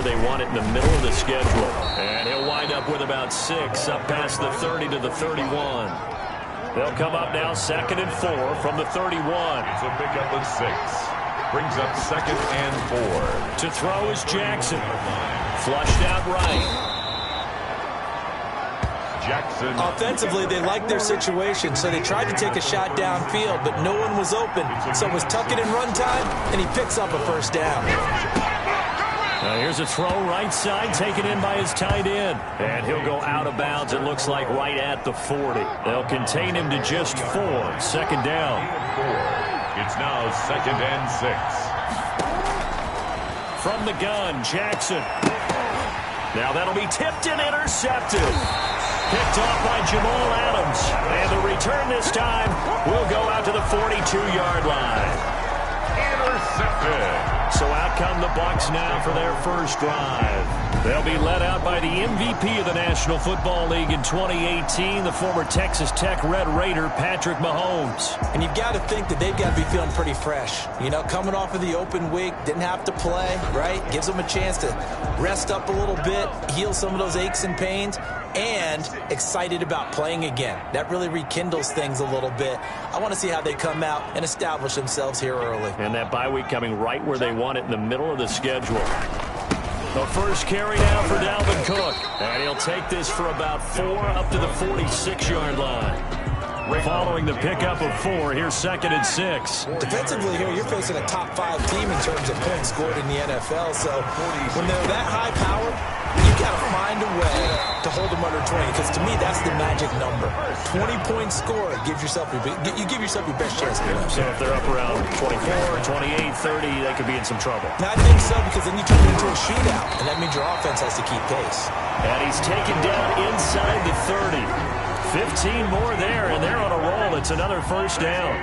where they want it in the middle of the schedule. And he'll wind up with about 6 up past the 30 to the 31. They'll come up now 2nd and 4 from the 31. It's a pickup of 6. Brings up 2nd and 4. To throw is Jackson. Flushed out right. Jackson. Offensively, they liked their situation, so they tried to take a shot downfield, but no one was open. So it was tuck it and run time, and he picks up a first down. Now here's a throw right side taken in by his tight end. And he'll go out of bounds, it looks like, right at the 40. They'll contain him to just 4. 2nd down. It's now 2nd and 6. From the gun, Jackson. Now that'll be tipped and intercepted. Picked off by Jamal Adams. And the return this time will go out to the 42-yard line. Intercepted. So out come the Bucs now for their first drive. They'll be led out by the MVP of the National Football League in 2018, the former Texas Tech Red Raider, Patrick Mahomes. And you've got to think that they've got to be feeling pretty fresh. You know, coming off of the open week, didn't have to play, right? Gives them a chance to rest up a little bit, heal some of those aches and pains, and excited about playing again. That really rekindles things a little bit. I want to see how they come out and establish themselves here early. And that bye week coming right where they want it in the middle of the schedule. The first carry now for Dalvin Cook. And he'll take this for about 4 up to the 46-yard line. Following the pickup of 4, here's 2nd and 6. Defensively here, you're facing a top 5 team in terms of points scored in the NFL. So when they're that high power, you got to find a way to hold them under 20. Because to me, that's the magic number. 20-point score gives yourself you give yourself your best chance to win. So if they're up around 24, 28, 30, they could be in some trouble. Now, I think so, because then you turn it into a shootout, and that means your offense has to keep pace. And he's taken down inside the 30. 15 more there, and they're on a roll. It's another first down.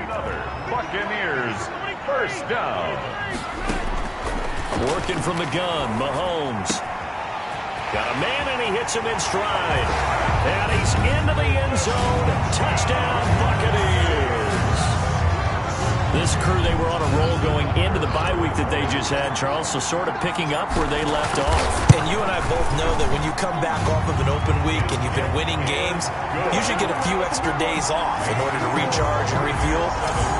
Buccaneers, first down. Working from the gun, Mahomes. Got a man, and he hits him in stride. And he's into the end zone. Touchdown, Buccaneers. This crew, they were on a roll going into the bye week that they just had, Charles, so sort of picking up where they left off. And you and I both know that when you come back off of an open week and you've been winning games, you should get a few extra days off in order to recharge and refuel.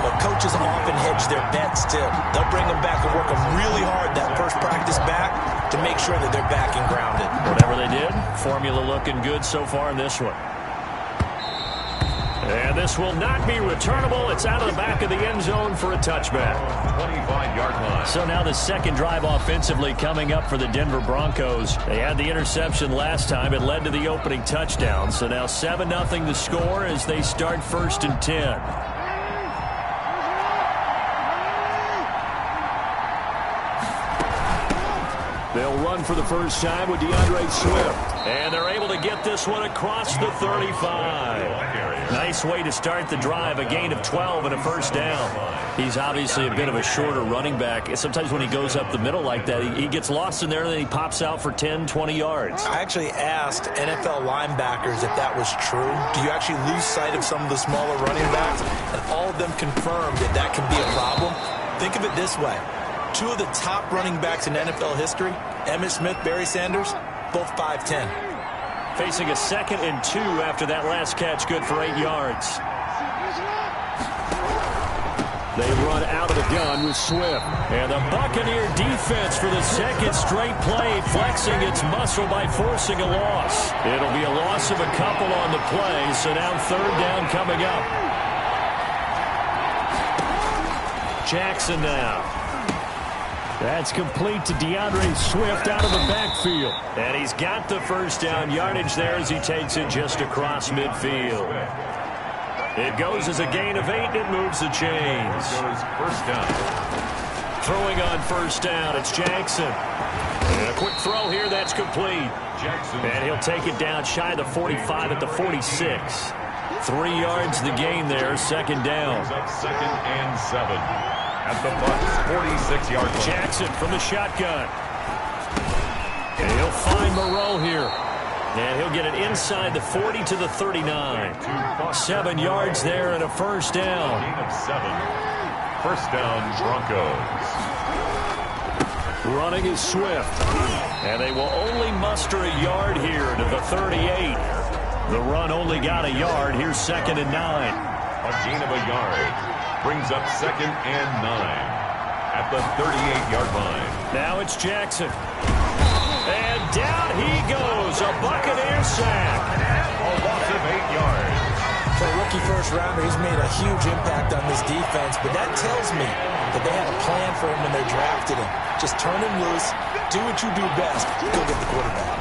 But coaches often hedge their bets, too. They'll bring them back and work them really hard that first practice back to make sure that they're back and grounded. Whatever they did, formula looking good so far in this one. And this will not be returnable. It's out of the back of the end zone for a touchback. 25-yard line. So now the second drive offensively coming up for the Denver Broncos. They had the interception last time. It led to the opening touchdown. So now 7-0 the score as they start 1st and 10. They'll run for the first time with DeAndre Swift. And they're able to get this one across the 35. Nice way to start the drive, a gain of 12 and a first down. He's obviously a bit of a shorter running back. Sometimes when he goes up the middle like that, he gets lost in there and then he pops out for 10, 20 yards. I actually asked NFL linebackers if that was true. Do you actually lose sight of some of the smaller running backs? And all of them confirmed that that can be a problem. Think of it this way. 2 of the top running backs in NFL history, Emmitt Smith, Barry Sanders, both 5'10". Facing a 2nd and 2 after that last catch, good for 8 yards. They run out of the gun with Swift. And the Buccaneer defense for the second straight play, flexing its muscle by forcing a loss. It'll be a loss of a couple on the play, so now 3rd down coming up. Jackson now. That's complete to DeAndre Swift out of the backfield. And he's got the first down yardage there as he takes it just across midfield. It goes as a gain of 8, and it moves the chains. First down. Throwing on first down, it's Jackson. And a quick throw here, that's complete. Jackson. And he'll take it down shy of the 45 at the 46. 3 yards the gain there, 2nd down. 2nd and 7. At the Bucs 46-yard line. Jackson from the shotgun. And he'll find Moreau here. And he'll get it inside the 40 to the 39. 7 yards there and a first down. Gain of 7. First down, Broncos. Running is Swift. And they will only muster a yard here to the 38. The run only got a yard. Here's 2nd and 9. A gain of a yard brings up 2nd and 9 at the 38-yard line. Now it's Jackson. And down he goes. A Buccaneer sack. A loss of 8 yards. For a rookie first-rounder, he's made a huge impact on this defense, but that tells me that they had a plan for him when they drafted him. Just turn him loose, do what you do best, go get the quarterback.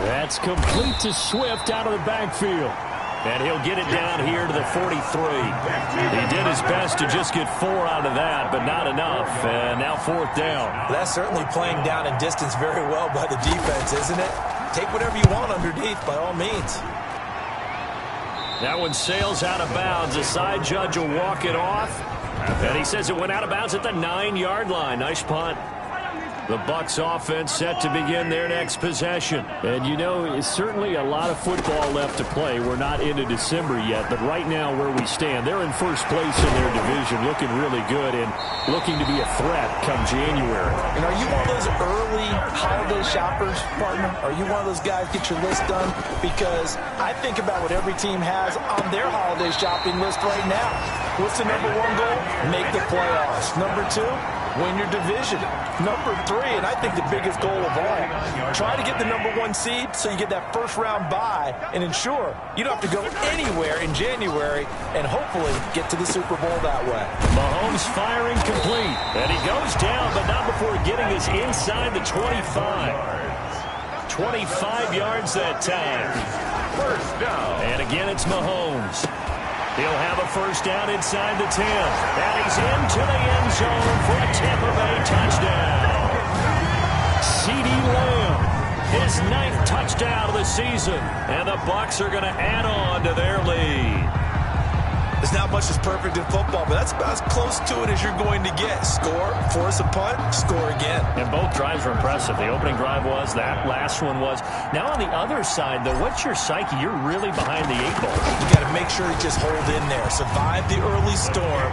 That's complete to Swift out of the backfield. And he'll get it down here to the 43. He did his best to just get 4 out of that, but not enough. And now 4th down. That's certainly playing down in distance very well by the defense, isn't it? Take whatever you want underneath, by all means. That one sails out of bounds. The side judge will walk it off. And he says it went out of bounds at the 9-yard line. Nice punt. The Bucs offense set to begin their next possession. And, you know, it's certainly a lot of football left to play. We're not into December yet, but right now where we stand, they're in first place in their division, looking really good and looking to be a threat come January. And are you one of those early holiday shoppers, partner? Are you one of those guys get your list done? Because I think about what every team has on their holiday shopping list right now. What's the number 1 goal? Make the playoffs. Number 2? Win your division. Number 3, and I think the biggest goal of all, try to get the number 1 seed so you get that first-round bye and ensure you don't have to go anywhere in January and hopefully get to the Super Bowl that way. Mahomes firing complete. And he goes down, but not before getting us inside the 25. 25 yards that time. First down. And again, it's Mahomes. He'll have a first down inside the 10. And he's into the end zone for a Tampa Bay touchdown. CeeDee Lamb, his 9th touchdown of the season. And the Bucs are going to add on to their lead. There's not much that's perfect in football, but that's about as close to it as you're going to get. Score, force a punt, score again. And both drives were impressive. The opening drive was, that last one was. Now on the other side, though, what's your psyche? You're really behind the 8 ball. You got to make sure you just hold in there. Survive the early storm,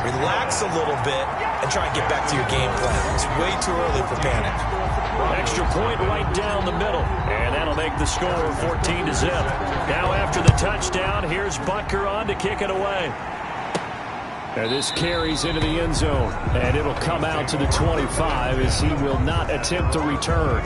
relax a little bit, and try and get back to your game plan. It's way too early for panic. Extra point right down the middle. And that'll make the score 14-0. Now after the touchdown, here's Butker on to kick it away. And this carries into the end zone. And it'll come out to the 25 as he will not attempt to return.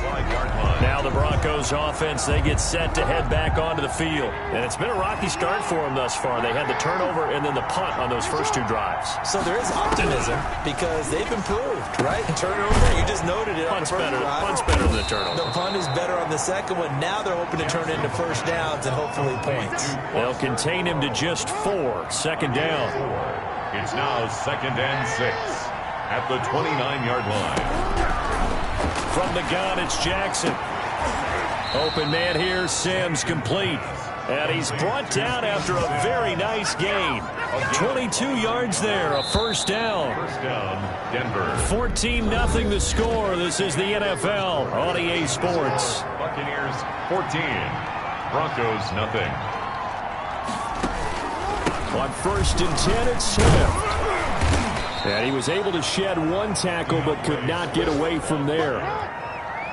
Now the Broncos offense, they get set to head back onto the field. And it's been a rocky start for them thus far. They had the turnover and then the punt on those first 2 drives. So there is optimism because they've improved, right? Turnover, you just noted it. Punt's better than the turnover. The punt is better on the second one. Now they're hoping to turn it into first downs and hopefully points. They'll contain him to just 4. 2nd down. It's now 2nd and 6 at the 29-yard line. From the gun, it's Jackson. Open man here, Sims complete. And he's brought down after a very nice gain. 22 yards there, a first down. First down, Denver. 14-0 the score. This is the NFL on EA Sports. Buccaneers 14, Broncos nothing. On 1st and 10, it's Swift. And he was able to shed 1 tackle but could not get away from there.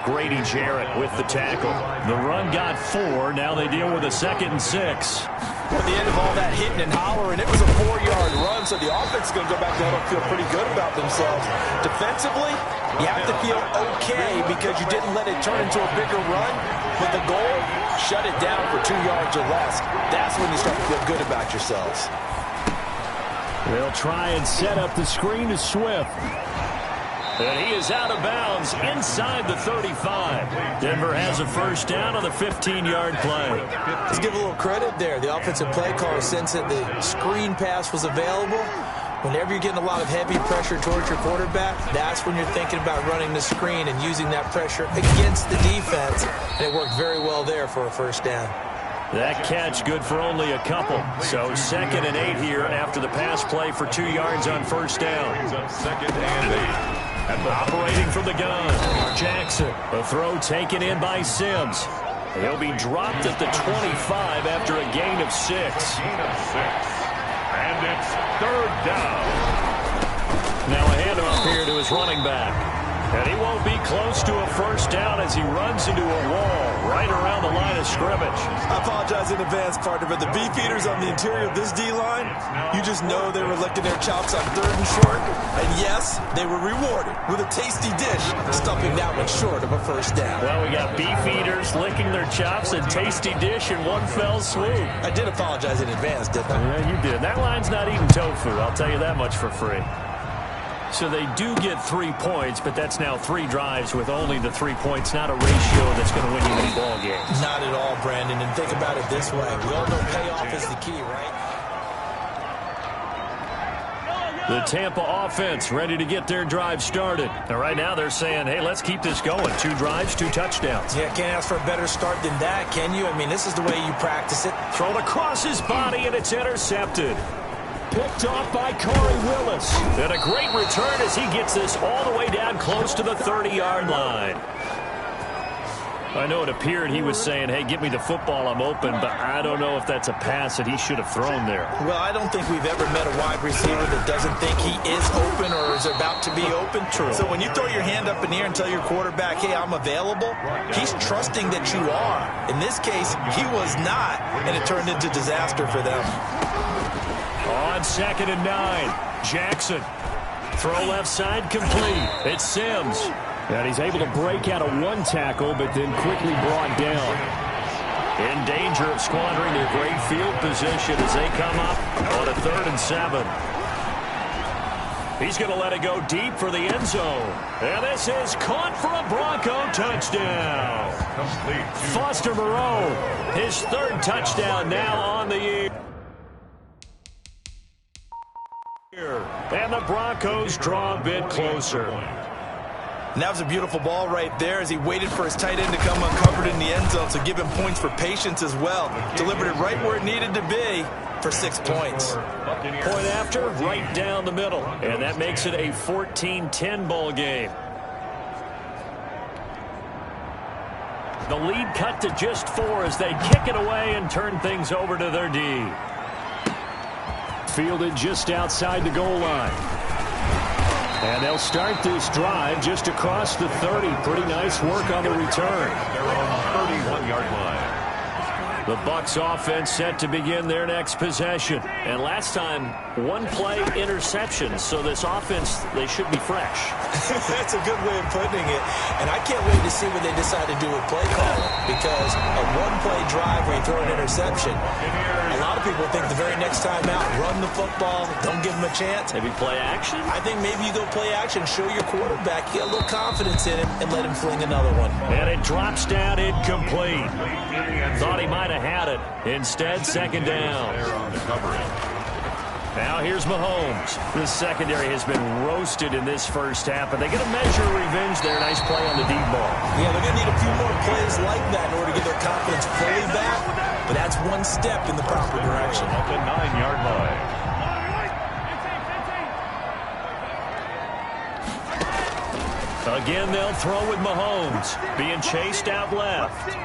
Grady Jarrett with the tackle. The run got 4. Now they deal with a 2nd and 6. At the end of all that hitting and hollering, it was a 4-yard run, so the offense is going to go back there and feel pretty good about themselves. Defensively, you have to feel okay because you didn't let it turn into a bigger run. But the goal, shut it down for 2 yards or less. That's when you start to feel good about yourselves. They'll try and set up the screen to Swift. And he is out of bounds inside the 35. Denver has a first down on the 15-yard play. Let's give a little credit there. The offensive play caller, since that the screen pass was available, whenever you're getting a lot of heavy pressure towards your quarterback, that's when you're thinking about running the screen and using that pressure against the defense. And it worked very well there for a first down. That catch good for only a couple. So 2nd and 8 here after the pass play for 2 yards on first down. Brings up 2nd and 8. Operating from the gun, Jackson. A throw taken in by Sims. He'll be dropped at the 25 after a gain of 6. And it's 3rd down. Now a handoff here to his running back. And he won't be close to a first down as he runs into a wall right around the line of scrimmage. I apologize in advance, partner, but the beefeaters on the interior of this D-line, you just know they were licking their chops on 3rd and short. And yes, they were rewarded with a tasty dish, stuffing that one short of a first down. Well, we got beefeaters licking their chops and tasty dish in one fell swoop. I did apologize in advance, didn't I? Yeah, you did. That line's not eating tofu, I'll tell you that much for free. So they do get 3 points, but that's now 3 drives with only the 3 points, not a ratio that's going to win you any ball games. Not at all, Brandon. And think about it this way. We all know payoff is the key, right? The Tampa offense ready to get their drive started. And right now they're saying, hey, let's keep this going. 2 drives, 2 touchdowns. Yeah, can't ask for a better start than that, can you? I mean, this is the way you practice it. Thrown across his body, and it's intercepted. Picked off by Corey Willis. And a great return as he gets this all the way down close to the 30-yard line. I know it appeared he was saying, hey, give me the football, I'm open, but I don't know if that's a pass that he should have thrown there. Well, I don't think we've ever met a wide receiver that doesn't think he is open or is about to be open. True. So when you throw your hand up in the air and tell your quarterback, hey, I'm available, he's trusting that you are. In this case, he was not, and it turned into disaster for them. On 2nd and 9, Jackson. Throw left side complete. It's Sims. And he's able to break out of 1 tackle, but then quickly brought down. In danger of squandering their great field position as they come up on a 3rd and 7. He's going to let it go deep for the end zone. And this is caught for a Bronco touchdown. Foster Moreau, his 3rd touchdown now on the year. And the Broncos draw a bit closer. And that was a beautiful ball right there as he waited for his tight end to come uncovered in the end zone, so give him points for patience as well. Delivered it right where it needed to be for 6 points. Point after, right down the middle. And that makes it a 14-10 ball game. The lead cut to just 4 as they kick it away and turn things over to their D. Fielded just outside the goal line. And they'll start this drive just across the 30. Pretty nice work on the return. They're on the 31-yard line. The Bucs offense set to begin their next possession. And last time, 1-play interception. So this offense, they should be fresh. That's a good way of putting it. And I can't wait to see what they decide to do with play calling. Because a 1-play drive where you throw an interception, a lot of people think the very next time out, run the football, don't give them a chance. Maybe play action? I think maybe you go play action, show your quarterback, get a little confidence in him, and let him fling another one. And it drops down incomplete. Thought he might have had it. Instead, 2nd down. Now here's Mahomes. The secondary has been roasted in this first half, but they get a measure of revenge there. Nice play on the deep ball. Yeah, they're going to need a few more plays like that in order to get their confidence fully back, but that's one step in the proper direction. At the 9-yard line. Again, they'll throw with Mahomes, being chased out left.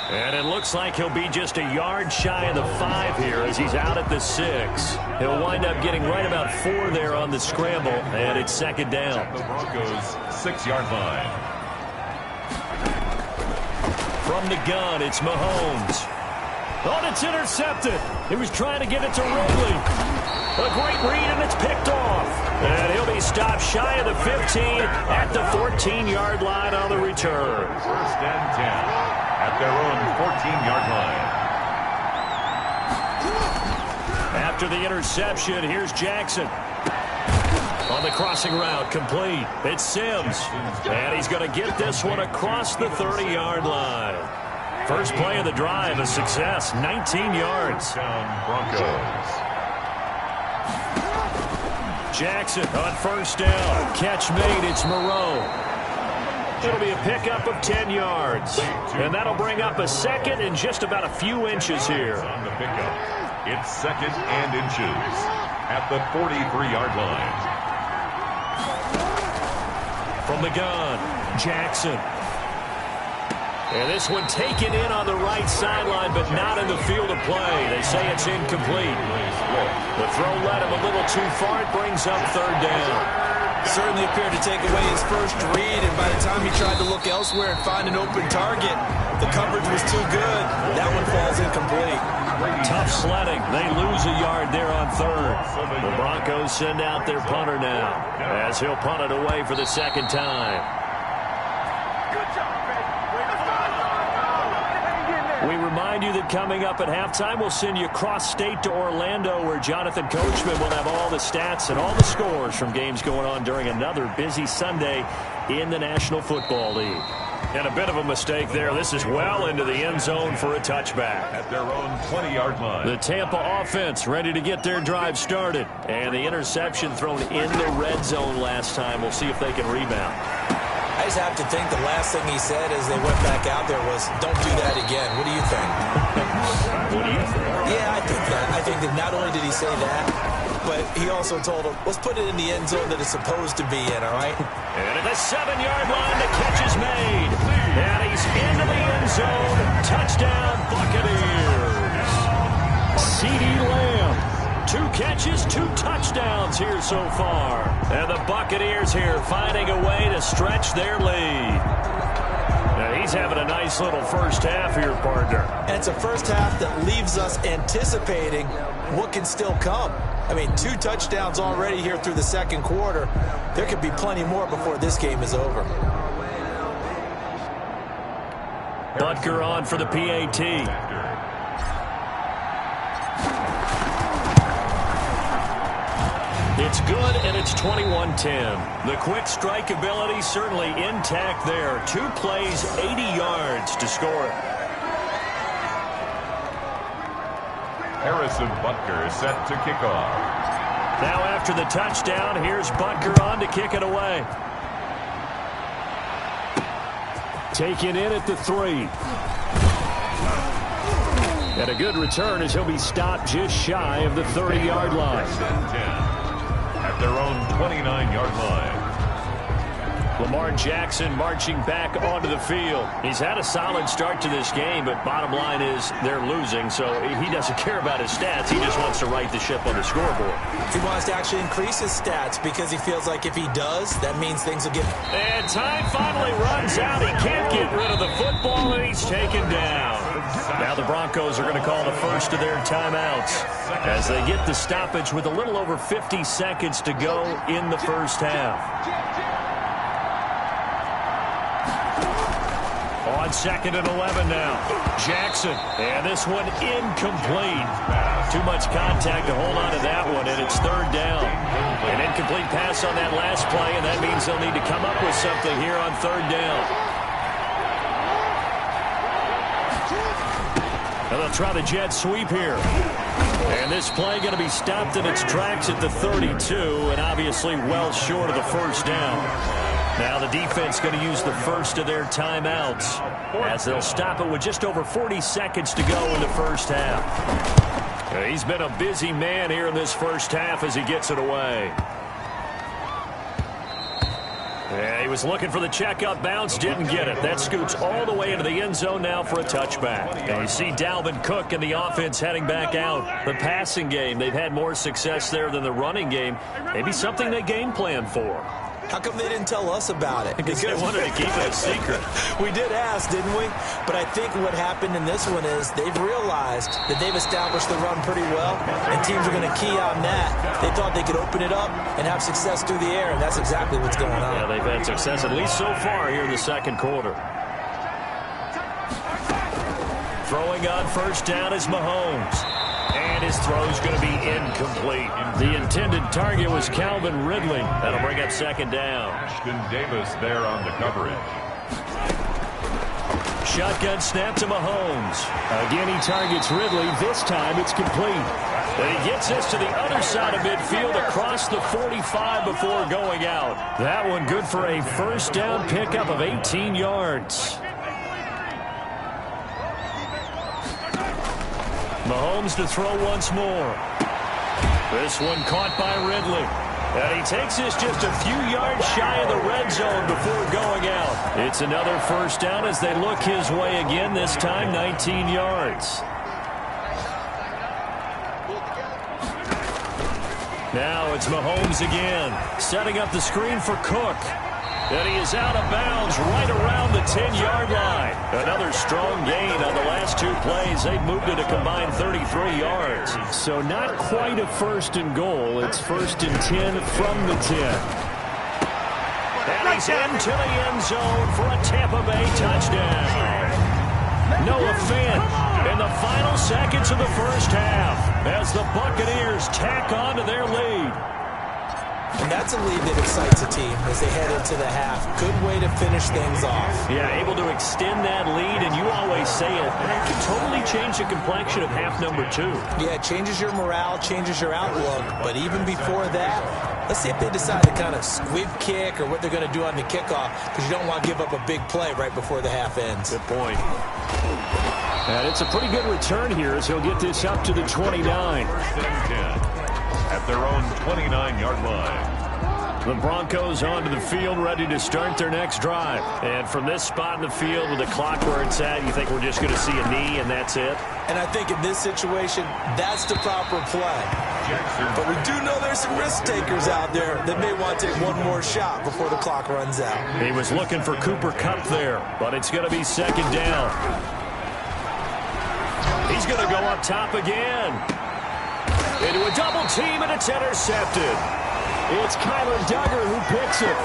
And it looks like he'll be just a yard shy of the 5 here as he's out at the 6. He'll wind up getting right about 4 there on the scramble, and it's 2nd down. The Broncos' 6-yard line. From the gun, it's Mahomes. Oh, it's intercepted. He was trying to get it to Ridley. A great read, and it's picked off. And he'll be stopped shy of the 15 at the 14-yard line on the return. 1st and 10. At their own 14-yard line. After the interception, here's Jackson. On the crossing route, complete. It's Sims. And he's going to get this one across the 30-yard line. First play of the drive, a success, 19 yards. Broncos. Jackson on 1st down. Catch made, it's Moreau. It'll be a pickup of 10 yards. And that'll bring up a 2nd and just about a few inches here. On the pickup, it's 2nd and inches at the 43-yard line. From the gun, Jackson. And this one taken in on the right sideline, but not in the field of play. They say it's incomplete. The throw led him a little too far. It brings up third down. Certainly appeared to take away his first read, and by the time he tried to look elsewhere and find an open target, the coverage was too good. That one falls incomplete. Tough sledding. They lose a yard there on third. The Broncos send out their punter now, as he'll punt it away for the second time. We remind you that coming up at halftime, we'll send you cross-state to Orlando, where Jonathan Coachman will have all the stats and all the scores from games going on during another busy Sunday in the National Football League. And a bit of a mistake there. This is well into the end zone for a touchback. At their own 20-yard line. The Tampa offense ready to get their drive started. And the interception thrown in the red zone last time. We'll see if they can rebound. I just have to think the last thing he said as they went back out there was, don't do that again. What do you think? What do you think? Yeah, I think that. I think that not only did he say that, but he also told him, let's put it in the end zone that it's supposed to be in, all right? And at the 7-yard line, the catch is made. And he's into the end zone. Touchdown, Buccaneers. CeeDee Lamb. 2 catches, 2 touchdowns here so far. And the Buccaneers here finding a way to stretch their lead. Now he's having a nice little first half here, partner. And it's a first half that leaves us anticipating what can still come. I mean, 2 touchdowns already here through the second quarter. There could be plenty more before this game is over. Butker on for the PAT. It's good, and it's 21-10. The quick strike ability certainly intact there. 2 plays, 80 yards to score it. Harrison Butker is set to kick off. Now after the touchdown, here's Butker on to kick it away. Taken in at the 3. And a good return as he'll be stopped just shy of the 30-yard line. At their own 29-yard line. Lamar Jackson marching back onto the field. He's had a solid start to this game, but bottom line is they're losing, so he doesn't care about his stats. He just wants to right the ship on the scoreboard. He wants to actually increase his stats because he feels like if he does, that means things will get... And time finally runs out. He can't get rid of the football, and he's taken down. Now the Broncos are going to call the first of their timeouts as they get the stoppage with a little over 50 seconds to go in the first half. On 2nd and 11 now. Jackson. And this one incomplete. Too much contact to hold on to that one, and it's 3rd down. An incomplete pass on that last play, and that means they'll need to come up with something here on 3rd down. And they'll try the jet sweep here. And this play going to be stopped in its tracks at the 32, and obviously well short of the first down. Now the defense going to use the first of their timeouts as they'll stop it with just over 40 seconds to go in the first half. He's been a busy man here in this first half as he gets it away. Yeah, he was looking for the checkup bounce, didn't get it. That scoots all the way into the end zone now for a touchback. And you see Dalvin Cook and the offense heading back out. The passing game, they've had more success there than the running game. Maybe something they game plan for. How come they didn't tell us about it? Because they wanted to keep it a secret. We did ask, didn't we? But I think what happened in this one is they've realized that they've established the run pretty well, and teams are going to key on that. They thought they could open it up and have success through the air, and that's exactly what's going on. Yeah, they've had success, at least so far here in the second quarter. Throwing on first down is Mahomes. And his throw's going to be incomplete. The intended target was Calvin Ridley. That'll bring up 2nd down. Ashton Davis there on the coverage. Shotgun snap to Mahomes. Again, he targets Ridley. This time it's complete. And he gets this to the other side of midfield across the 45 before going out. That one good for a first down pickup of 18 yards. Mahomes to throw once more. This one caught by Ridley. And he takes this just a few yards shy of the red zone before going out. It's another first down as they look his way again, this time 19 yards. Now it's Mahomes again, setting up the screen for Cook. And he is out of bounds right around the 10-yard line. Another strong gain on the last two plays. They've moved it a combined 33 yards. So not quite a first and goal. It's first and 10 from the 10. And he's into the end zone for a Tampa Bay touchdown. Noah Fant in the final seconds of the first half as the Buccaneers tack on to their lead. And that's a lead that excites a team as they head into the half. Good way to finish things off. Yeah, able to extend that lead, and you always say it, that can totally change the complexion of half number 2. Yeah, it changes your morale, changes your outlook. But even before that, let's see if they decide to kind of squib kick or what they're going to do on the kickoff, because you don't want to give up a big play right before the half ends. Good point. And it's a pretty good return here as he'll get this up to the 29. At their own 29-yard line. The Broncos onto the field, ready to start their next drive. And from this spot in the field with the clock where it's at, you think we're just going to see a knee and that's it? And I think in this situation, that's the proper play. But we do know there's some risk takers out there that may want to take one more shot before the clock runs out. He was looking for Cooper Kupp there, but it's going to be second down. He's going to go up top again. Into a double team, and it's intercepted. It's Kyler Duggar who picks it.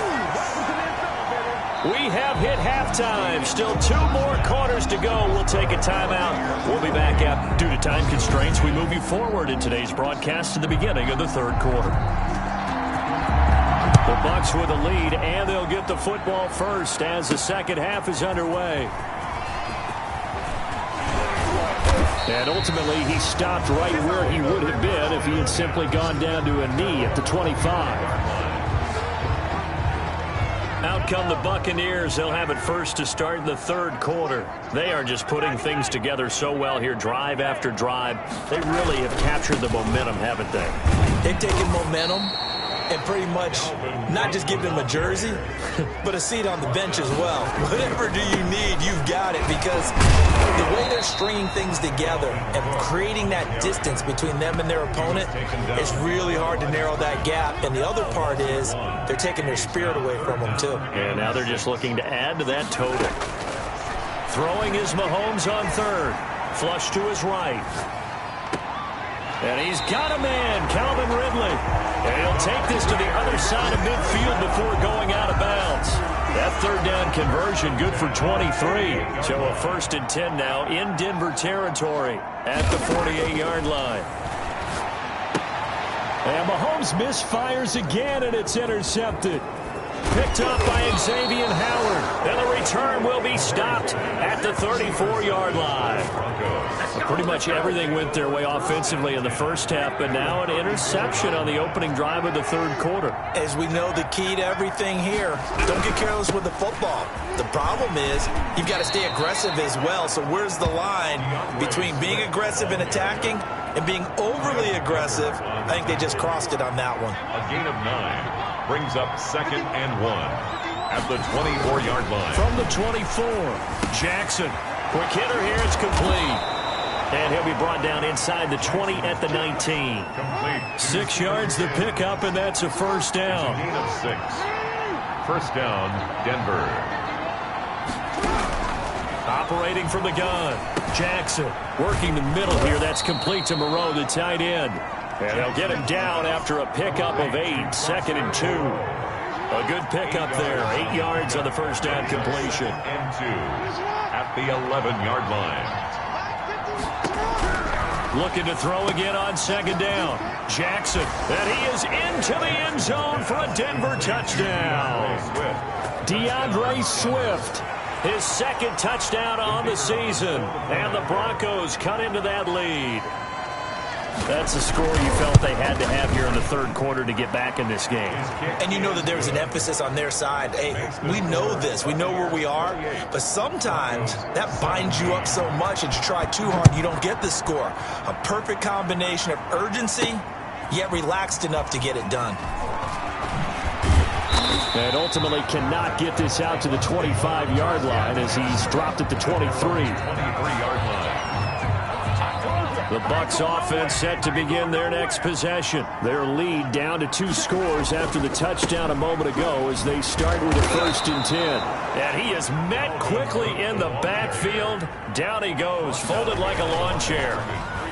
We have hit halftime. Still 2 more quarters to go. We'll take a timeout. We'll be back up. Due to time constraints, we move you forward in today's broadcast to the beginning of the third quarter. The Bucs with a lead, and they'll get the football first as the second half is underway. And ultimately, he stopped right where he would have been if he had simply gone down to a knee at the 25. Out come the Buccaneers. They'll have it first to start the third quarter. They are just putting things together so well here, drive after drive. They really have captured the momentum, haven't they? They've taken momentum and pretty much not just given him a jersey, but a seat on the bench as well. Whatever do you need, you've got it, because the way they're stringing things together and creating that distance between them and their opponent, it's really hard to narrow that gap. And the other part is they're taking their spirit away from them, too. And now they're just looking to add to that total. Throwing is Mahomes on third. Flush to his right. And he's got a man, Calvin Ridley. And he'll take this to the other side of midfield before going out of bounds. That third down conversion good for 23. So a first and 10 now in Denver territory at the 48-yard line. And Mahomes misfires again, and it's intercepted. Picked up by Xavier Howard. And the return will be stopped at the 34-yard line. Pretty much everything went their way offensively in the first half, but now an interception on the opening drive of the third quarter. As we know, the key to everything here, don't get careless with the football. The problem is you've got to stay aggressive as well. So where's the line between being aggressive and attacking and being overly aggressive? I think they just crossed it on that one. A gain of 9 brings up second and 1 at the 24-yard line. From the 24, Jackson. Quick hitter here, it's complete. And he'll be brought down inside the 20 at the 19. Complete. 6 yards the pickup, and that's a first down. Gain of 6. First down, Denver. Operating from the gun, Jackson working the middle here. That's complete to Moreau, the tight end. And they'll get him down after a pickup of 8, second and 2. A good pickup there, 8 yards on the first down completion. And 2 at the 11-yard line. Looking to throw again on second down. Jackson, and he is into the end zone for a Denver touchdown. DeAndre Swift, his second touchdown on the season. And the Broncos cut into that lead. That's the score you felt they had to have here in the third quarter to get back in this game. And you know that there's an emphasis on their side. Hey, we know this. We know where we are. But sometimes that binds you up so much and you try too hard, you don't get the score. A perfect combination of urgency, yet relaxed enough to get it done. And ultimately cannot get this out to the 25-yard line as he's dropped at the 23. 23-yard line. The Bucs offense set to begin their next possession. Their lead down to 2 scores after the touchdown a moment ago as they start with a 1st and 10. And he is met quickly in the backfield. Down he goes, folded like a lawn chair.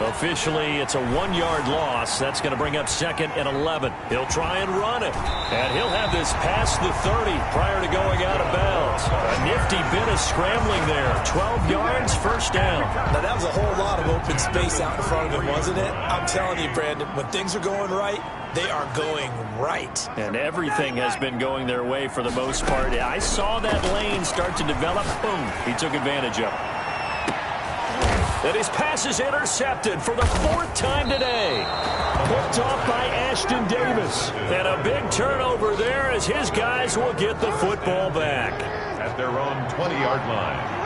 Officially, it's a 1-yard loss. That's going to bring up 2nd and 11. He'll try and run it. And he'll have this past the 30 prior to going out of bounds. A nifty bit of scrambling there. 12 yards, 1st down. Now, that was a whole lot of open space out in front of him, wasn't it? I'm telling you, Brandon, when things are going right, they are going right. And everything has been going their way for the most part. I saw that lane start to develop. Boom. He took advantage of it. And his pass is intercepted for the 4th time today. Picked off by Ashton Davis. And a big turnover there as his guys will get the football back. At their own 20-yard line.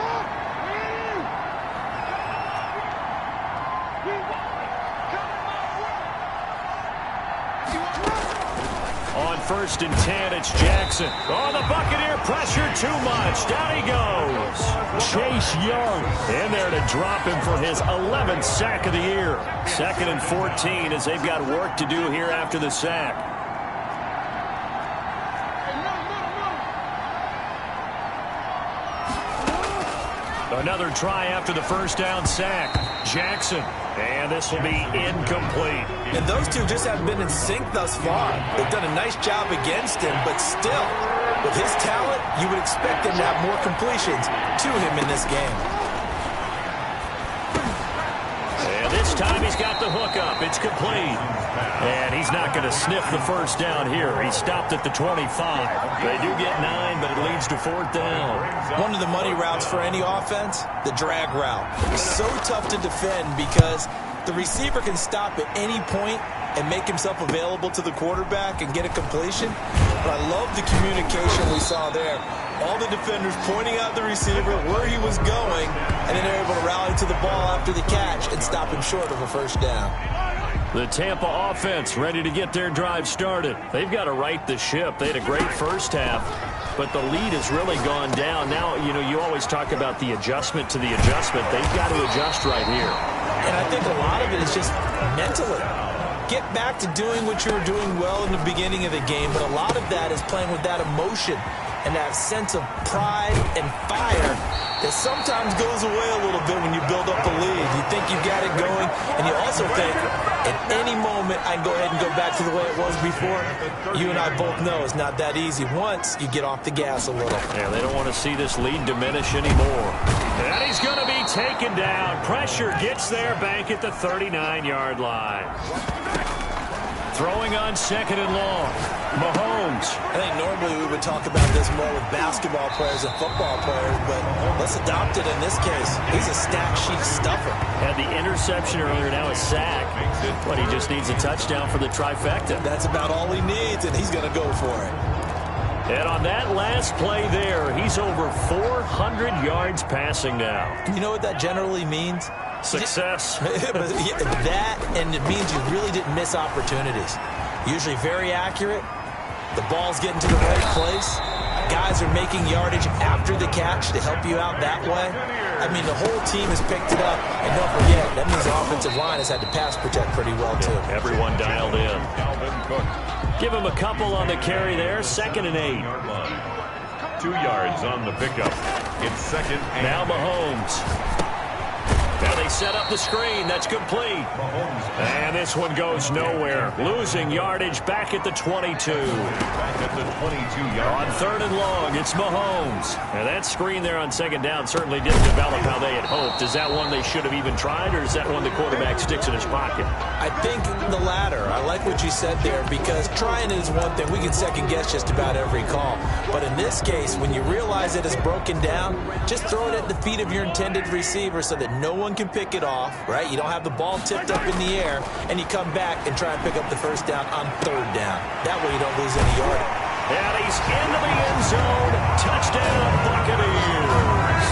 On 1st and 10, it's Jackson. Oh, the Buccaneer pressure too much. Down he goes. Chase Young In there to drop him for his 11th sack of the year. 2nd and 14 as they've got work to do here after the sack. Another try after the 1st down sack. Jackson. And this will be incomplete. And those two just haven't been in sync thus far. They've done a nice job against him, but still, with his talent, you would expect him to have more completions to him in this game. And this time he's got the hook up. It's complete. And he's not going to sniff the 1st down here. He stopped at the 25. They do get 9, but it leads to 4th down. One of the money routes for any offense, the drag route. It's so tough to defend because the receiver can stop at any point and make himself available to the quarterback and get a completion. But I love the communication we saw there. All the defenders pointing out the receiver where he was going, and then they're able to rally to the ball after the catch and stop him short of a 1st down. The Tampa offense ready to get their drive started. They've got to right the ship. They had a great 1st half, but the lead has really gone down. Now, you always talk about the adjustment to the adjustment. They've got to adjust right here. And I think a lot of it is just mentally. Get back to doing what you were doing well in the beginning of the game, but a lot of that is playing with that emotion and that sense of pride and fire that sometimes goes away a little bit when you build up a lead. You think you've got it going, and you also think at any moment I can go ahead and go back to the way it was before. You and I both know it's not that easy once you get off the gas a little. Yeah, they don't want to see this lead diminish anymore. And he's going to be taken down. Pressure gets there back at the 39-yard line. Throwing on 2nd and long. Mahomes. I think normally we would talk about this more with basketball players and football players, but let's adopt it in this case. He's a stat sheet stuffer. Had the interception earlier, now a sack. But he just needs a touchdown for the trifecta. That's about all he needs, and he's going to go for it. And on that last play there, he's over 400 yards passing now. You know what that generally means? Success. That, and it means you really didn't miss opportunities. Usually very accurate. The ball's getting to the right place. Guys are making yardage after the catch to help you out that way. I mean, the whole team has picked it up. And don't forget, that means the offensive line has had to pass protect pretty well, too. Everyone dialed in. Give him a couple on the carry there. 2nd and 8. 2 yards on the pickup. It's 2nd and now Mahomes. Now they set up the screen. That's complete. And this one goes nowhere. Losing yardage back at the 22. Back at the 22-yard. On 3rd and long, it's Mahomes. Now that screen there on 2nd down certainly didn't develop how they had hoped. Is that one they should have even tried, or is that one the quarterback sticks in his pocket? I think the latter. I like what you said there, because trying is one thing. We can second guess just about every call. But in this case, when you realize that it's broken down, just throw it at the feet of your intended receiver so that no one can pick it off, right? You don't have the ball tipped up in the air, and you come back and try and pick up the 1st down on 3rd down. That way you don't lose any yardage. And he's into the end zone. Touchdown, Buccaneers.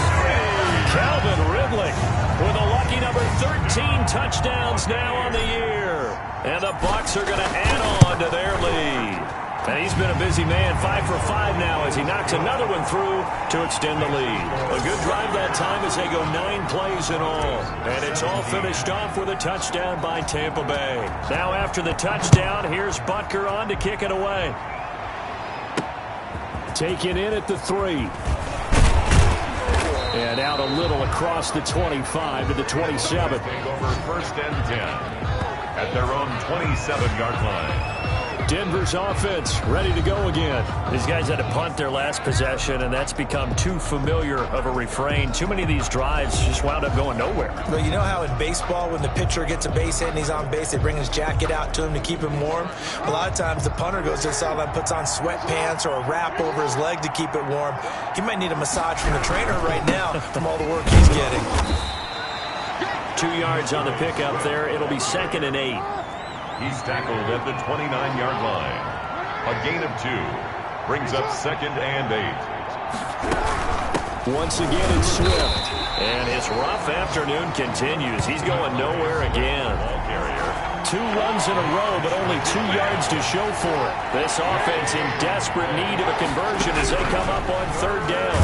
Calvin Ridley with a lucky number 13 touchdowns now on the year. And the Bucs are going to add on to their lead. And he's been a busy man, 5 for 5 now as he knocks another one through to extend the lead. A good drive that time as they go 9 plays in all. And it's all finished off with a touchdown by Tampa Bay. Now after the touchdown, here's Butker on to kick it away. Taken in at the 3. And out a little across the 25 to the 27. Take over 1st and 10 at their own 27-yard line. Denver's offense ready to go again. These guys had to punt their last possession, and that's become too familiar of a refrain. Too many of these drives just wound up going nowhere. Well, you know how in baseball when the pitcher gets a base hit and he's on base, they bring his jacket out to him to keep him warm? A lot of times the punter goes to the sideline, puts on sweatpants or a wrap over his leg to keep it warm. He might need a massage from the trainer right now from all the work he's getting. 2 yards on the pickup there. It'll be 2nd and 8. He's tackled at the 29-yard line. A gain of 2 brings up 2nd and 8. Once again, it's Swift. And his rough afternoon continues. He's going nowhere again. 2 runs in a row, but only 2 yards to show for it. This offense in desperate need of a conversion as they come up on 3rd down.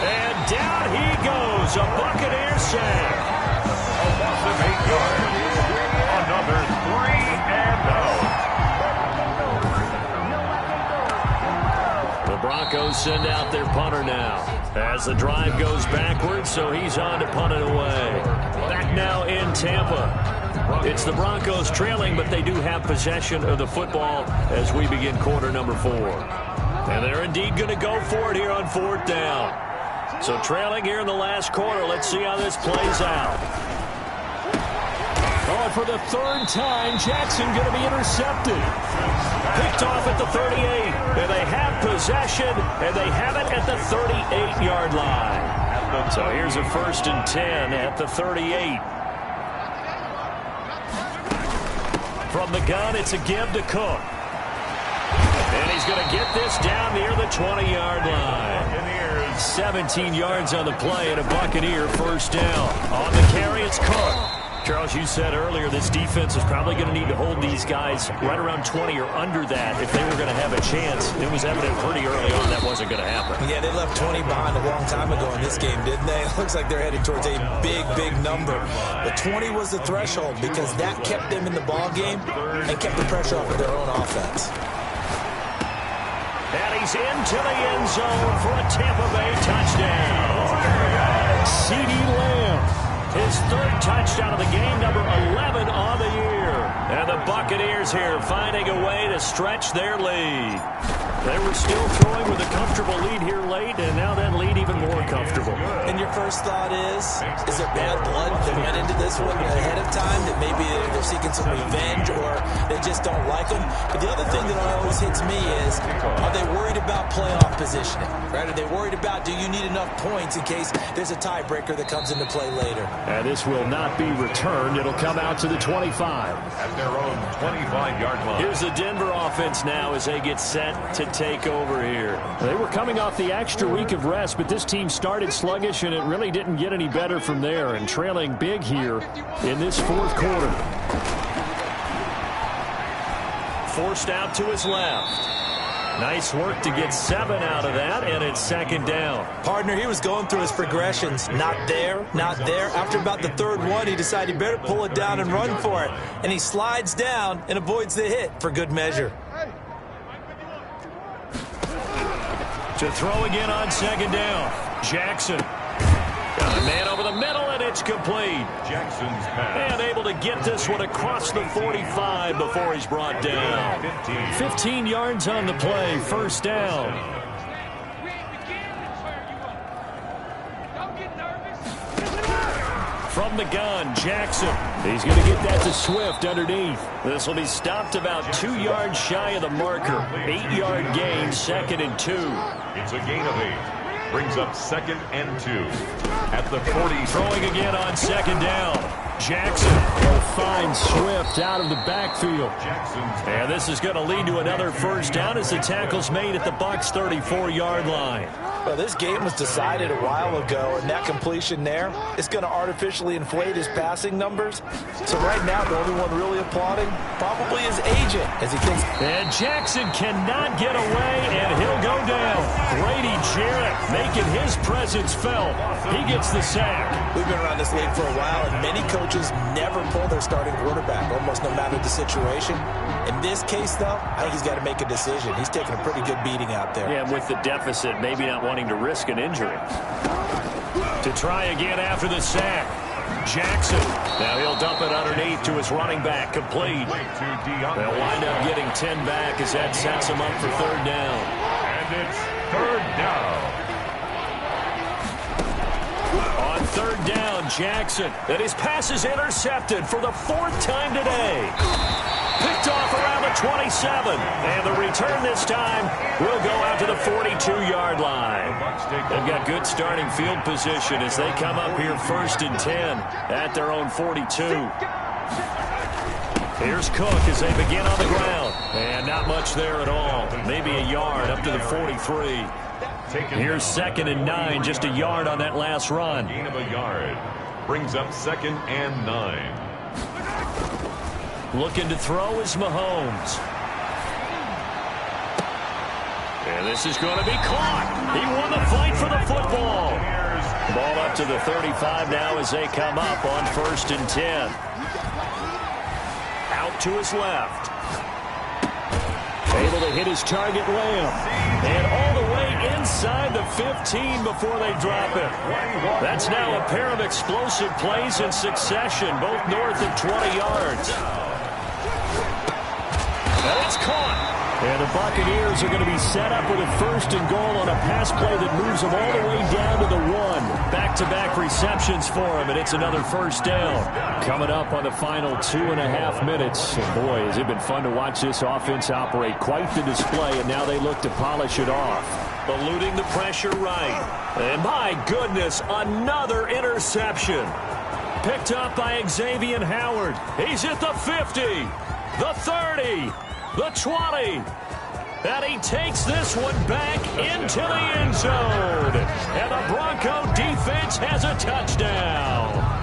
And down he goes. A Buccaneer sack. A loss of 8 yards. Another 3 and out. The Broncos send out their punter now as the drive goes backwards, so he's on to punt it away. Back now in Tampa. It's the Broncos trailing, but they do have possession of the football as we begin quarter number 4. And they're indeed going to go for it here on 4th down. So trailing here in the last quarter. Let's see how this plays out. Oh, for the 3rd time, Jackson going to be intercepted. Picked off at the 38. And they have possession, and they have it at the 38-yard line. So here's a 1st and 10 at the 38. From the gun, it's a give to Cook. And he's going to get this down near the 20-yard line. 17 yards on the play and a Buccaneer 1st down. On the carry, it's Cook. Charles, you said earlier this defense is probably going to need to hold these guys right around 20 or under that if they were going to have a chance. It was evident pretty early on that wasn't going to happen. Yeah, they left 20 behind a long time ago in this game, didn't they? It looks like they're headed towards a big, big number. But 20 was the threshold because that kept them in the ball game and kept the pressure off of their own offense. And he's into the end zone for a Tampa Bay touchdown. CeeDee Lamb. His 3rd touchdown of the game, number 11 on the year. And the Buccaneers here finding a way to stretch their lead. They were still throwing with a comfortable lead here late, and now that lead even more comfortable. And your first thought is there bad blood that went into this one ahead of time, that maybe they're seeking some revenge or they just don't like them? But the other thing that always hits me is, are they worried about playoff positioning? Right? Are they worried about, do you need enough points in case there's a tiebreaker that comes into play later? And this will not be returned. It'll come out to the 25. At their own 25-yard line. Here's the Denver offense now as they get set to take over here. They were coming off the extra week of rest, but this team started sluggish, and it really didn't get any better from there, and trailing big here in this 4th quarter. Forced out to his left. Nice work to get 7 out of that, and it's 2nd down. Partner, he was going through his progressions. Not there, not there. After about the 3rd one, he decided he better pull it down and run for it. And he slides down and avoids the hit for good measure. To throw again on 2nd down. Jackson. Got a man over the middle, and it's complete. Jackson's pass. And able to get this one across the 45 before he's brought down. 15 yards on the play, 1st down. From the gun, Jackson. He's going to get that to Swift underneath. This will be stopped about 2 yards shy of the marker. 8-yard gain, 2nd and 2. It's a gain of 8. Brings up 2nd and 2 at the 40. Throwing again on 2nd down. Jackson will find Swift out of the backfield. And this is going to lead to another first down as the tackle's made at the Bucs 34-yard line. Well, this game was decided a while ago, and that completion there is going to artificially inflate his passing numbers. So right now, the only one really applauding probably his agent as he thinks. And Jackson cannot get away, and he'll go down. Grady Jarrett making his presence felt. He gets the sack. We've been around this league for a while, and many coaches never pull their starting quarterback, almost no matter the situation. In this case, though, I think he's got to make a decision. He's taking a pretty good beating out there. Yeah, with the deficit, maybe not wanting to risk an injury. To try again after the sack. Jackson. Now he'll dump it underneath to his running back. Complete. They'll wind up getting 10 back as that sets him up for 3rd down. And it's 3rd down. On 3rd down, Jackson. And his pass is intercepted for the 4th time today. Picked off around the 27. And the return this time will go out to the 42-yard line. They've got good starting field position as they come up here 1st and 10 at their own 42. Here's Cook as they begin on the ground. And not much there at all. Maybe a yard up to the 43. Here's 2nd and 9, just a yard on that last run. Gain of a yard. Brings up 2nd and 9. Looking to throw is Mahomes. And this is going to be caught. He won the fight for the football. Ball up to the 35 now as they come up on 1st and 10. Out to his left. Able to hit his target, Lamb. And all the way inside the 15 before they drop it. That's now a pair of explosive plays in succession, both north of 20 yards. And it's caught. And the Buccaneers are going to be set up with a 1st and goal on a pass play that moves them all the way down to the 1. Back-to-back receptions for him, and it's another 1st down. Coming up on the final 2.5 minutes. And boy, has it been fun to watch this offense operate. Quite the display, and now they look to polish it off. Eluding the pressure right. And my goodness, another interception. Picked up by Xavier Howard. He's at the 50, the 30. The 20. And he takes this one back into the end zone. And the Bronco defense has a touchdown.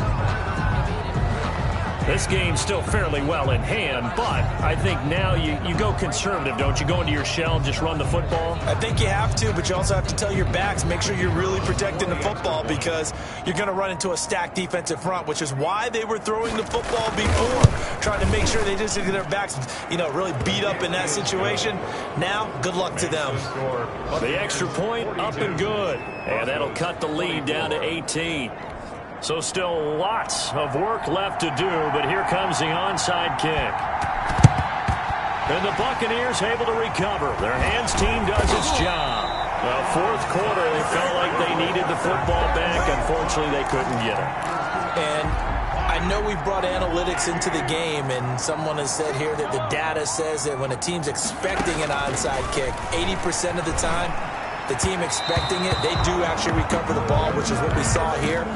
This game's still fairly well in hand, but I think now you go conservative, don't you? Go into your shell and just run the football? I think you have to, but you also have to tell your backs, make sure you're really protecting the football because you're going to run into a stacked defensive front, which is why they were throwing the football before, trying to make sure they just get their backs, really beat up in that situation. Now, good luck to them. The extra point up and good, and that'll cut the lead down to 18. So still lots of work left to do, but here comes the onside kick. And the Buccaneers able to recover. Their hands team does its job. Well, 4th quarter, they felt like they needed the football back. Unfortunately, they couldn't get it. And I know we've brought analytics into the game, and someone has said here that the data says that when a team's expecting an onside kick, 80% of the time, the team expecting it, they do actually recover the ball, which is what we saw here.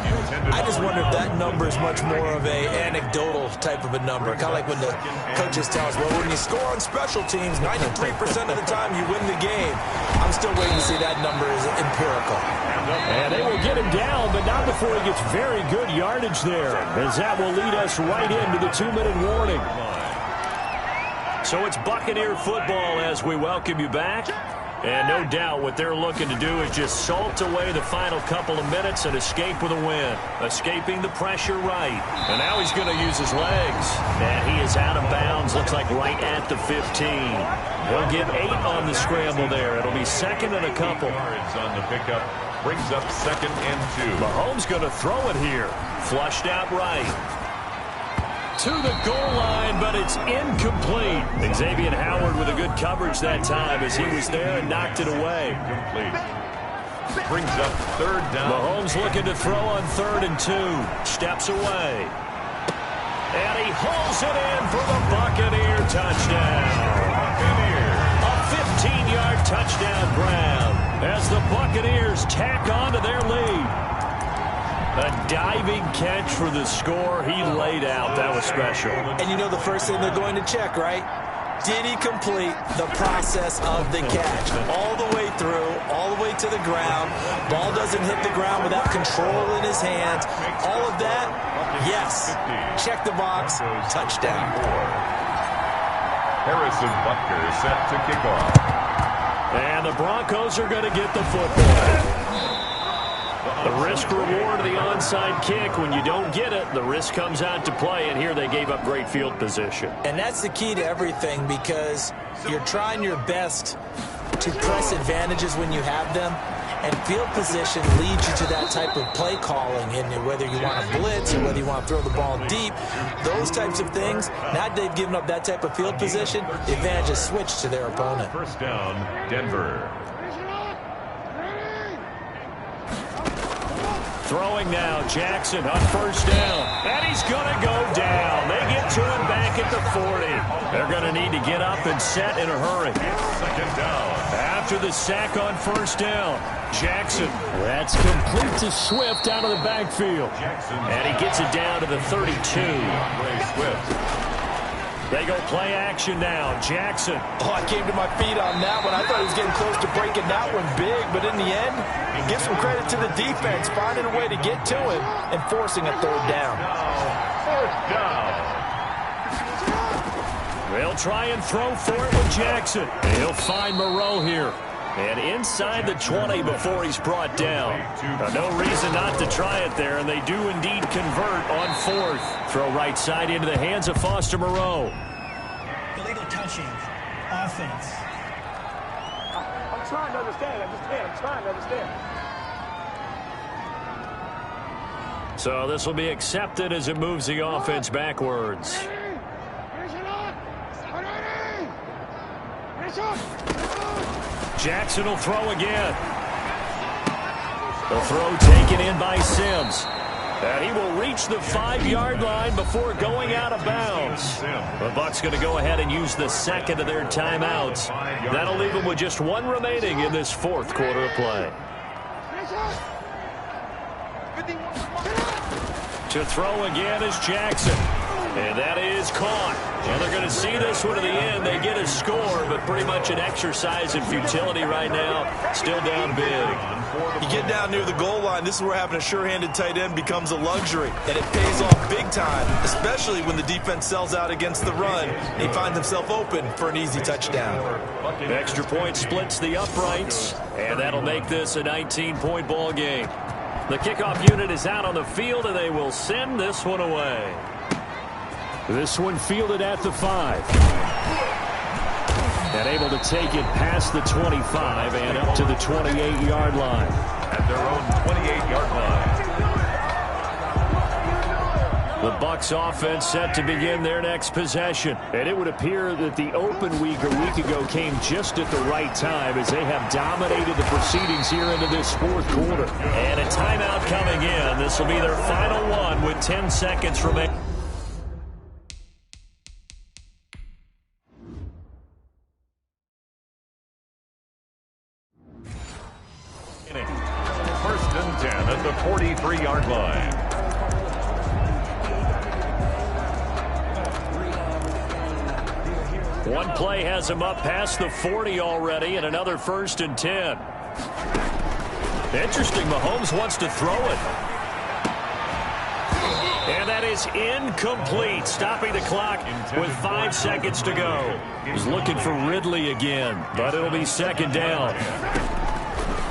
I just wonder if that number is much more of a anecdotal type of a number. Kind of like when the coaches tell us, well, when you score on special teams, 93% of the time you win the game. I'm still waiting to see that number is empirical. And they will get him down, but not before he gets very good yardage there, as that will lead us right into the 2-minute warning. So it's Buccaneer football as we welcome you back. And no doubt what they're looking to do is just salt away the final couple of minutes and escape with a win. Escaping the pressure right. And now he's going to use his legs. And he is out of bounds, looks like right at the 15. He'll get 8 on the scramble there. It'll be 2nd and a couple. Yards on the pickup. Brings up 2nd and 2. Mahomes going to throw it here. Flushed out right. To the goal line, but it's incomplete. Xavier Howard with a good coverage that time as he was there and knocked it away. Complete. Brings up 3rd down. Mahomes looking to throw on 3rd and 2. Steps away. And he hauls it in for the Buccaneer touchdown. A 15-yard touchdown grab. as the Buccaneers tack on to their lead. A diving catch for the score. He laid out. That was special. And you know the first thing they're going to check, right? Did he complete the process of the catch? All the way through, all the way to the ground. Ball doesn't hit the ground without control in his hands. All of that, yes. Check the box. Touchdown. Harrison Butker set to kick off. And the Broncos are going to get the football. The risk-reward of the onside kick. When you don't get it, the risk comes out to play, and here they gave up great field position. And that's the key to everything, because you're trying your best to press advantages when you have them, and field position leads you to that type of play calling, and whether you want to blitz or whether you want to throw the ball deep, those types of things. Now they've given up that type of field position, the advantage is switched to their opponent. First down, Denver. Throwing now, Jackson on first down. And he's going to go down. They get to him back at the 40. They're going to need to get up and set in a hurry. Second down. After the sack on first down, Jackson. That's complete to Swift out of the backfield. And he gets it down to the 32. Swift. They go play action now. Jackson. Oh, I came to my feet on that one. I thought he was getting close to breaking that one big, but in the end, give some credit to the defense, finding a way to get to him and forcing a third down. Fourth down. They'll try and throw for it with Jackson. He'll find Moreau here. And inside the 20 before he's brought down. No reason not to try it there, and they do indeed convert on fourth. Throw right side into the hands of Foster Moreau. Illegal touching. Offense. I'm trying to understand. I'm trying to understand. So this will be accepted as it moves the offense backwards. Jackson will throw again. The throw taken in by Sims. And he will reach the 5-yard line before going out of bounds. The Bucs going to go ahead and use the second of their timeouts. That'll leave them with just one remaining in this fourth quarter of play. To throw again is Jackson. And that is caught. Well, they're going to see this one to the end. They get a score, but pretty much an exercise in futility right now. Still down big. You get down near the goal line, this is where having a sure-handed tight end becomes a luxury. And it pays off big time, especially when the defense sells out against the run. And he finds himself open for an easy touchdown. Extra point splits the uprights, and that'll make this a 19-point ball game. The kickoff unit is out on the field, and they will send this one away. This one fielded at the 5. And able to take it past the 25 and up to the 28-yard line. At their own 28-yard line. The Bucs offense set to begin their next possession. And it would appear that the open week a week ago came just at the right time as they have dominated the proceedings here into this fourth quarter. And a timeout coming in. This will be their final one with 10 seconds remaining. First and 10 at the 43-yard line. One play has him up past the 40 already, and another first and 10. Interesting, Mahomes wants to throw it. And that is incomplete, stopping the clock with 5 seconds to go. He's looking for Ridley again, but it'll be second down.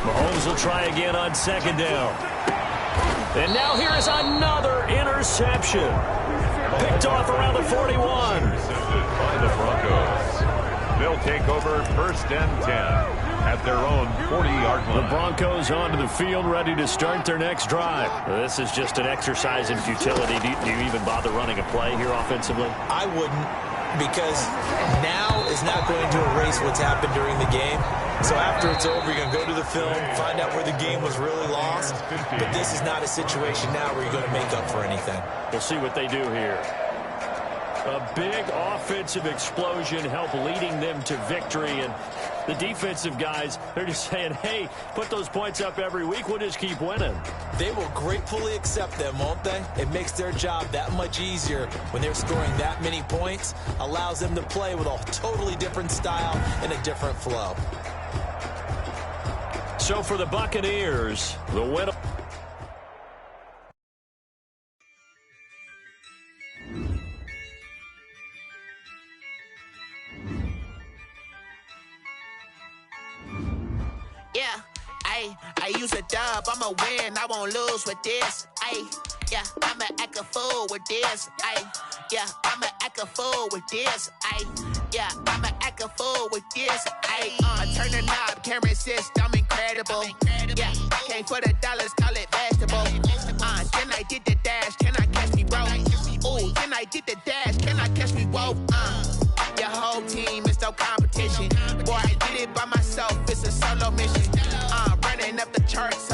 Mahomes will try again on second down. And now here is another interception. Picked off around the 41. Intercepted by the Broncos. They'll take over first and 10 at their own 40-yard line. The Broncos onto the field, ready to start their next drive. This is just an exercise in futility. Do you even bother running a play here offensively? I wouldn't, because now is not going to erase what's happened during the game. So after it's over, you're going to go to the film, find out where the game was really lost. But this is not a situation now where you're going to make up for anything. We'll see what they do here. A big offensive explosion helped leading them to victory. And the defensive guys, they're just saying, hey, put those points up every week. We'll just keep winning. They will gratefully accept them, won't they? It makes their job that much easier when they're scoring that many points. Allows them to play with a totally different style and a different flow. So for the Buccaneers, the win. Yeah, I use a dub, I'ma win, I won't lose with this. Yeah, I'ma act a fool with this. Yeah, I'ma act a fool with this. Yeah, I'ma act a fool with this. I turn the knob, can't resist, I'm incredible. Yeah, came for the dollars, call it vegetable. Then I did the dash, can I catch me, bro? Ooh, then I did the dash, can I catch me, whoa? Your whole team is no competition. Boy, I did it by myself, it's a solo mission. Running up the charts,